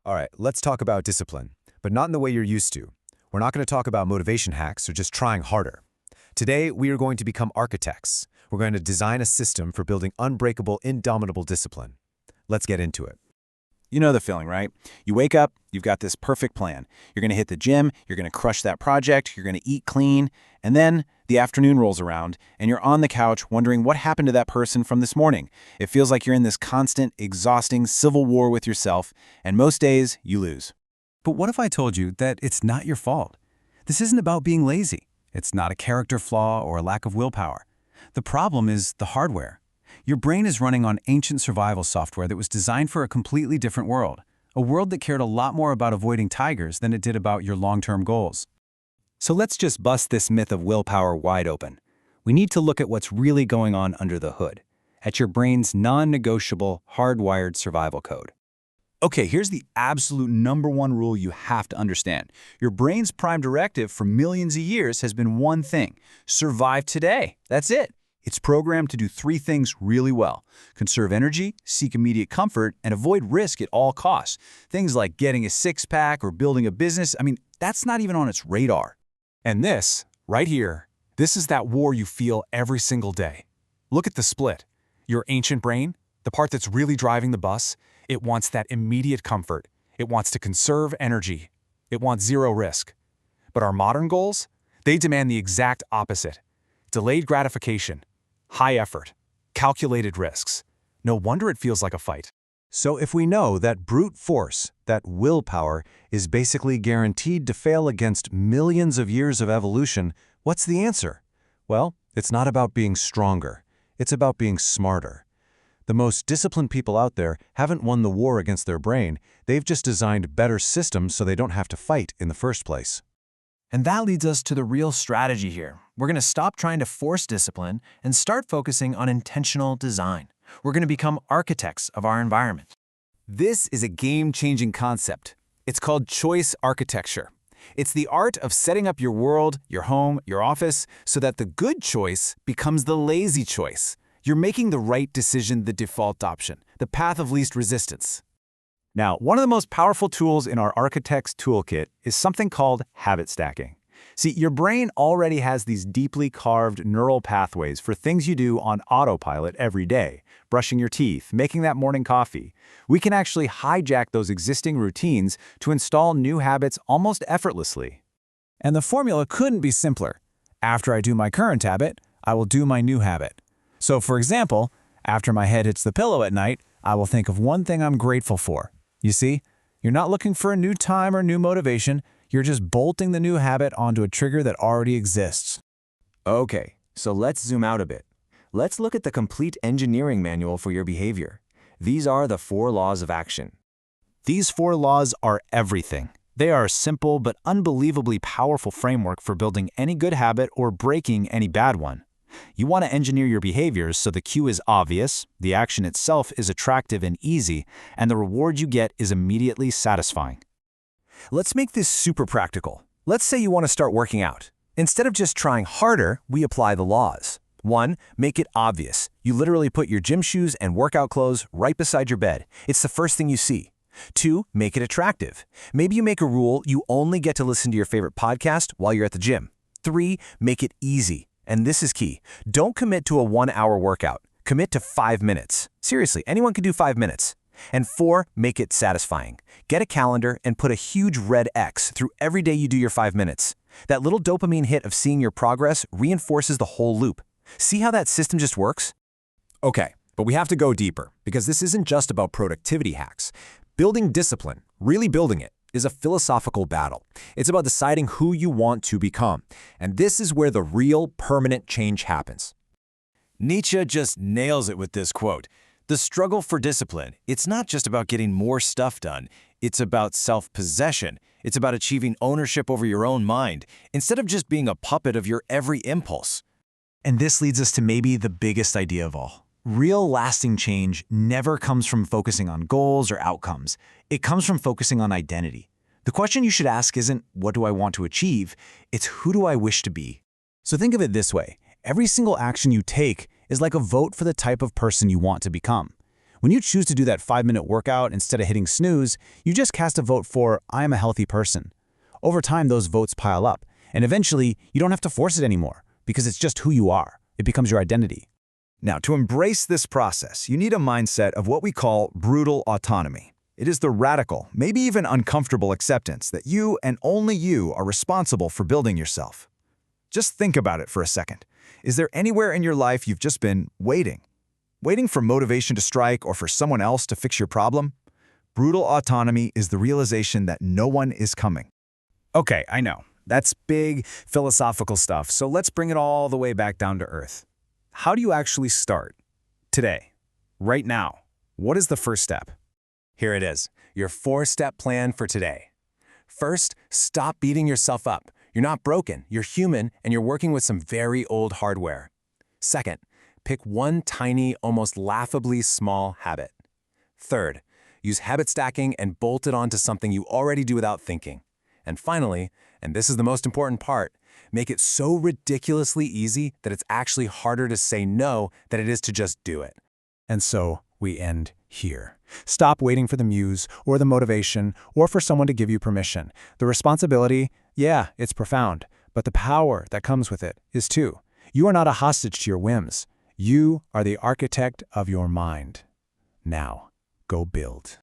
All right, let's talk about discipline, but not in the way you're used to. We're not going to talk about motivation hacks or just trying harder. Today, we are going to become architects. We're going to design a system for building unbreakable, indomitable discipline. Let's get into it. You know the feeling, right? You wake up, you've got this perfect plan. You're going to hit the gym, you're going to crush that project, you're going to eat clean, and then the afternoon rolls around, and you're on the couch wondering what happened to that person from this morning. It feels like you're in this constant, exhausting civil war with yourself, and most days, you lose. But what if I told you that it's not your fault? This isn't about being lazy. It's not a character flaw or a lack of willpower. The problem is the hardware. Your brain is running on ancient survival software that was designed for a completely different world, a world that cared a lot more about avoiding tigers than it did about your long-term goals. So let's just bust this myth of willpower wide open. We need to look at what's really going on under the hood, at your brain's non-negotiable, hardwired survival code. Okay, here's the absolute #1 rule you have to understand. Your brain's prime directive for millions of years has been one thing: survive today. That's it. It's programmed to do 3 things really well: conserve energy, seek immediate comfort, and avoid risk at all costs. Things like getting a six-pack or building a business, that's not even on its radar. And this, right here, this is that war you feel every single day. Look at the split. Your ancient brain, the part that's really driving the bus, it wants that immediate comfort. It wants to conserve energy. It wants zero risk. But our modern goals, they demand the exact opposite: delayed gratification, high effort, calculated risks. No wonder it feels like a fight. So if we know that brute force, that willpower, is basically guaranteed to fail against millions of years of evolution, what's the answer? Well, it's not about being stronger. It's about being smarter. The most disciplined people out there haven't won the war against their brain. They've just designed better systems so they don't have to fight in the first place. And that leads us to the real strategy here. We're going to stop trying to force discipline and start focusing on intentional design. We're going to become architects of our environment. This is a game-changing concept. It's called choice architecture. It's the art of setting up your world, your home, your office, so that the good choice becomes the lazy choice. You're making the right decision the default option, the path of least resistance. Now, one of the most powerful tools in our Architect's Toolkit is something called habit stacking. See, your brain already has these deeply carved neural pathways for things you do on autopilot every day: brushing your teeth, making that morning coffee. We can actually hijack those existing routines to install new habits almost effortlessly. And the formula couldn't be simpler. After I do my current habit, I will do my new habit. So for example, after my head hits the pillow at night, I will think of one thing I'm grateful for. You see, you're not looking for a new time or new motivation. You're just bolting the new habit onto a trigger that already exists. Okay, so let's zoom out a bit. Let's look at the complete engineering manual for your behavior. These are the 4 laws of action. These 4 laws are everything. They are a simple but unbelievably powerful framework for building any good habit or breaking any bad one. You want to engineer your behaviors so the cue is obvious, the action itself is attractive and easy, and the reward you get is immediately satisfying. Let's make this super practical. Let's say you want to start working out. Instead of just trying harder, we apply the laws. 1, make it obvious. You literally put your gym shoes and workout clothes right beside your bed. It's the first thing you see. 2, make it attractive. Maybe you make a rule you only get to listen to your favorite podcast while you're at the gym. 3, make it easy. And this is key. Don't commit to a 1-hour workout. Commit to 5 minutes. Seriously, anyone can do 5 minutes. And 4, make it satisfying. Get a calendar and put a huge red X through every day you do your 5 minutes. That little dopamine hit of seeing your progress reinforces the whole loop. See how that system just works? Okay, but we have to go deeper, because this isn't just about productivity hacks. Building discipline, really building it, is a philosophical battle. It's about deciding who you want to become. And this is where the real permanent change happens. Nietzsche just nails it with this quote. The struggle for discipline, it's not just about getting more stuff done. It's about self-possession. It's about achieving ownership over your own mind, instead of just being a puppet of your every impulse. And this leads us to maybe the biggest idea of all. Real lasting change never comes from focusing on goals or outcomes. It comes from focusing on identity. The question you should ask isn't, what do I want to achieve? It's, who do I wish to be? So think of it this way. Every single action you take is like a vote for the type of person you want to become. When you choose to do that 5-minute workout instead of hitting snooze, you just cast a vote for I am a healthy person. Over time, those votes pile up, and eventually, you don't have to force it anymore because it's just who you are. It becomes your identity. Now, to embrace this process, you need a mindset of what we call brutal autonomy. It is the radical, maybe even uncomfortable acceptance that you and only you are responsible for building yourself. Just think about it for a second. Is there anywhere in your life you've just been waiting? Waiting for motivation to strike or for someone else to fix your problem? Brutal autonomy is the realization that no one is coming. Okay, I know. That's big philosophical stuff, so let's bring it all the way back down to earth. How do you actually start? Today. Right now. What is the first step? Here it is, your 4-step plan for today. First, stop beating yourself up. You're not broken, you're human, and you're working with some very old hardware. Second, pick one tiny, almost laughably small habit. Third, use habit stacking and bolt it onto something you already do without thinking. And finally, and this is the most important part, make it so ridiculously easy that it's actually harder to say no than it is to just do it. And so we end here. Stop waiting for the muse or the motivation or for someone to give you permission. The responsibility, yeah, it's profound, but the power that comes with it is too. You are not a hostage to your whims. You are the architect of your mind. Now, go build.